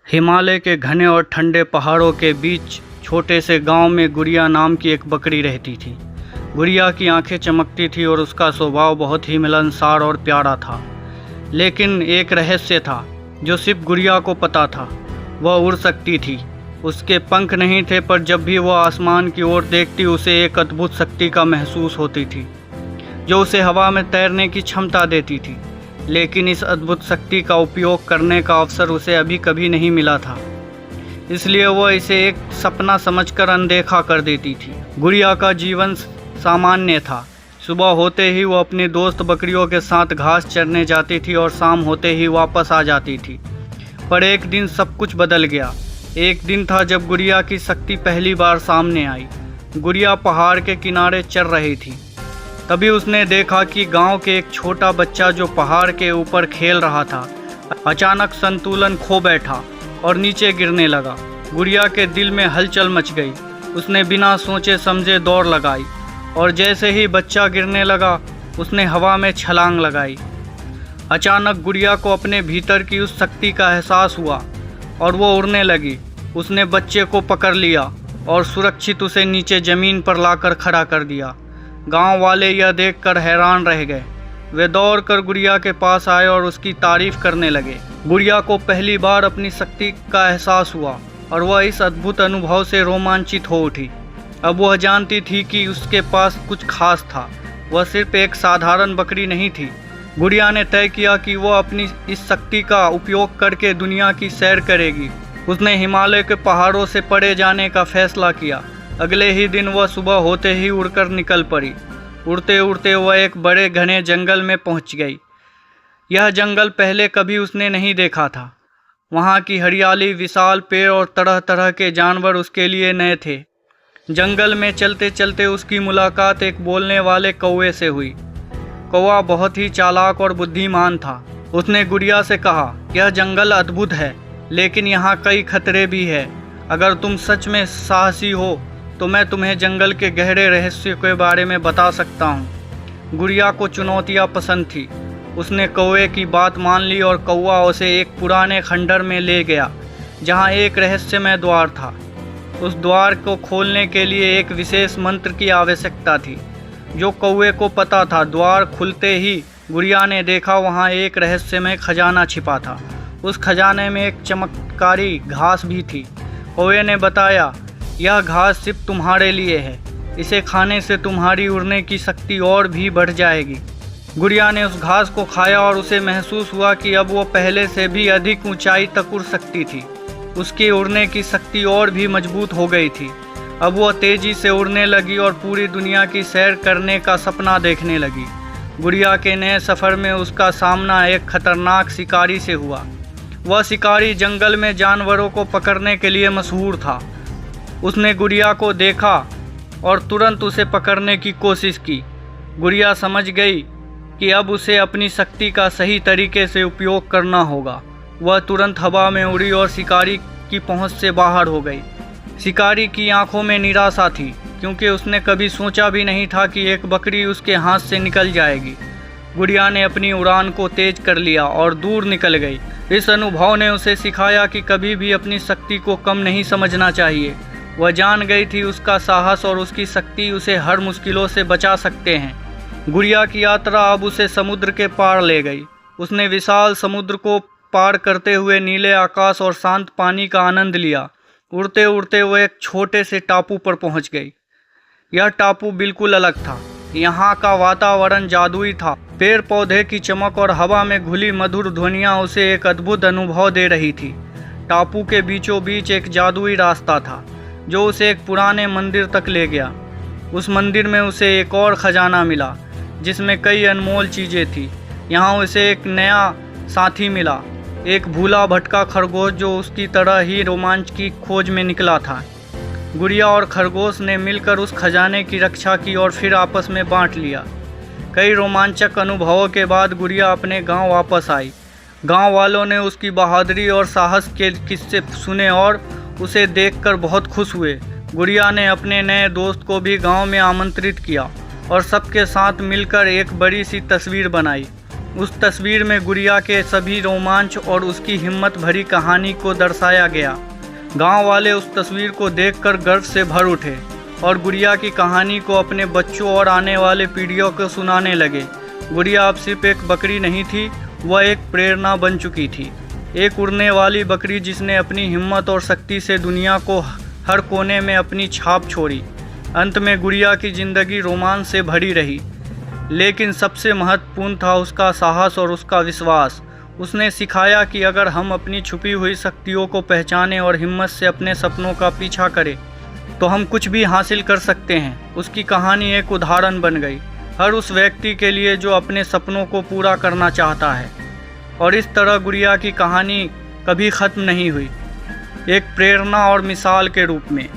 हिमालय के घने और ठंडे पहाड़ों के बीच छोटे से गांव में गुड़िया नाम की एक बकरी रहती थी। गुड़िया की आंखें चमकती थी और उसका स्वभाव बहुत ही मिलनसार और प्यारा था। लेकिन एक रहस्य था जो सिर्फ गुड़िया को पता था। वह उड़ सकती थी। उसके पंख नहीं थे, पर जब भी वह आसमान की ओर देखती उसे एक अद्भुत शक्ति का महसूस होती थी जो उसे हवा में तैरने की क्षमता देती थी। लेकिन इस अद्भुत शक्ति का उपयोग करने का अवसर उसे अभी कभी नहीं मिला था, इसलिए वह इसे एक सपना समझकर अनदेखा कर देती थी। गुड़िया का जीवन सामान्य था। सुबह होते ही वह अपने दोस्त बकरियों के साथ घास चरने जाती थी और शाम होते ही वापस आ जाती थी। पर एक दिन सब कुछ बदल गया। एक दिन था जब गुड़िया की शक्ति पहली बार सामने आई। गुड़िया पहाड़ के किनारे चर रही थी। तभी उसने देखा कि गांव के एक छोटा बच्चा जो पहाड़ के ऊपर खेल रहा था अचानक संतुलन खो बैठा और नीचे गिरने लगा। गुड़िया के दिल में हलचल मच गई। उसने बिना सोचे समझे दौड़ लगाई और जैसे ही बच्चा गिरने लगा उसने हवा में छलांग लगाई। अचानक गुड़िया को अपने भीतर की उस शक्ति का एहसास हुआ और वो उड़ने लगी। उसने बच्चे को पकड़ लिया और सुरक्षित उसे नीचे ज़मीन पर लाकर खड़ा कर दिया। गांव वाले यह देखकर हैरान रह गए। वे दौड़कर गुड़िया के पास आए और उसकी तारीफ करने लगे। गुड़िया को पहली बार अपनी शक्ति का एहसास हुआ और वह इस अद्भुत अनुभव से रोमांचित हो उठी। अब वह जानती थी कि उसके पास कुछ खास था। वह सिर्फ एक साधारण बकरी नहीं थी। गुड़िया ने तय किया कि वह अपनी इस शक्ति का उपयोग करके दुनिया की सैर करेगी। उसने हिमालय के पहाड़ों से परे जाने का फैसला किया। अगले ही दिन वह सुबह होते ही उड़कर निकल पड़ी। उड़ते उड़ते वह एक बड़े घने जंगल में पहुंच गई। यह जंगल पहले कभी उसने नहीं देखा था। वहां की हरियाली, विशाल पेड़ और तरह तरह के जानवर उसके लिए नए थे। जंगल में चलते चलते उसकी मुलाकात एक बोलने वाले कौवे से हुई। कौवा बहुत ही चालाक और बुद्धिमान था। उसने गुड़िया से कहा, यह जंगल अद्भुत है, लेकिन यहाँ कई खतरे भी है। अगर तुम सच में साहसी हो तो मैं तुम्हें जंगल के गहरे रहस्य के बारे में बता सकता हूँ। गुड़िया को चुनौतियाँ पसंद थी। उसने कौवे की बात मान ली और कौवा उसे एक पुराने खंडर में ले गया जहाँ एक रहस्यमय द्वार था। उस द्वार को खोलने के लिए एक विशेष मंत्र की आवश्यकता थी जो कौवे को पता था। द्वार खुलते ही गुड़िया ने देखा वहाँ एक रहस्यमय खजाना छिपा था। उस खजाने में एक चमत्कारी घास भी थी। कौवे ने बताया, यह घास सिर्फ तुम्हारे लिए है। इसे खाने से तुम्हारी उड़ने की शक्ति और भी बढ़ जाएगी। गुड़िया ने उस घास को खाया और उसे महसूस हुआ कि अब वो पहले से भी अधिक ऊंचाई तक उड़ सकती थी। उसकी उड़ने की शक्ति और भी मजबूत हो गई थी। अब वह तेजी से उड़ने लगी और पूरी दुनिया की सैर करने का सपना देखने लगी। गुड़िया के नए सफ़र में उसका सामना एक खतरनाक शिकारी से हुआ। वह शिकारी जंगल में जानवरों को पकड़ने के लिए मशहूर था। उसने गुड़िया को देखा और तुरंत उसे पकड़ने की कोशिश की। गुड़िया समझ गई कि अब उसे अपनी शक्ति का सही तरीके से उपयोग करना होगा। वह तुरंत हवा में उड़ी और शिकारी की पहुंच से बाहर हो गई। शिकारी की आंखों में निराशा थी, क्योंकि उसने कभी सोचा भी नहीं था कि एक बकरी उसके हाथ से निकल जाएगी। गुड़िया ने अपनी उड़ान को तेज कर लिया और दूर निकल गई। इस अनुभव ने उसे सिखाया कि कभी भी अपनी शक्ति को कम नहीं समझना चाहिए। वह जान गई थी उसका साहस और उसकी शक्ति उसे हर मुश्किलों से बचा सकते हैं। गुड़िया की यात्रा अब उसे समुद्र के पार ले गई। उसने विशाल समुद्र को पार करते हुए नीले आकाश और शांत पानी का आनंद लिया। उड़ते उड़ते वह एक छोटे से टापू पर पहुंच गई। यह टापू बिल्कुल अलग था। यहाँ का वातावरण जादुई था। पेड़ पौधे की चमक और हवा में घुली मधुर ध्वनियाँ उसे एक अद्भुत अनुभव दे रही थी। टापू के बीचों बीच एक जादुई रास्ता था जो उसे एक पुराने मंदिर तक ले गया। उस मंदिर में उसे एक और खजाना मिला जिसमें कई अनमोल चीज़ें थी। यहाँ उसे एक नया साथी मिला, एक भूला भटका खरगोश जो उसकी तरह ही रोमांच की खोज में निकला था। गुड़िया और खरगोश ने मिलकर उस खजाने की रक्षा की और फिर आपस में बांट लिया। कई रोमांचक अनुभवों के बाद गुड़िया अपने गांव वापस आई। गांव वालों ने उसकी बहादुरी और साहस के किस्से सुने और उसे देखकर बहुत खुश हुए। गुड़िया ने अपने नए दोस्त को भी गांव में आमंत्रित किया और सबके साथ मिलकर एक बड़ी सी तस्वीर बनाई। उस तस्वीर में गुड़िया के सभी रोमांच और उसकी हिम्मत भरी कहानी को दर्शाया गया। गांव वाले उस तस्वीर को देखकर गर्व से भर उठे और गुड़िया की कहानी को अपने बच्चों और आने वाले पीढ़ियों को सुनाने लगे। गुड़िया अब सिर्फ एक बकरी नहीं थी, वह एक प्रेरणा बन चुकी थी, एक उड़ने वाली बकरी जिसने अपनी हिम्मत और शक्ति से दुनिया को हर कोने में अपनी छाप छोड़ी। अंत में गुड़िया की ज़िंदगी रोमांच से भरी रही, लेकिन सबसे महत्वपूर्ण था उसका साहस और उसका विश्वास। उसने सिखाया कि अगर हम अपनी छुपी हुई शक्तियों को पहचानें और हिम्मत से अपने सपनों का पीछा करें तो हम कुछ भी हासिल कर सकते हैं। उसकी कहानी एक उदाहरण बन गई हर उस व्यक्ति के लिए जो अपने सपनों को पूरा करना चाहता है। और इस तरह गुड़िया की कहानी कभी ख़त्म नहीं हुई, एक प्रेरणा और मिसाल के रूप में।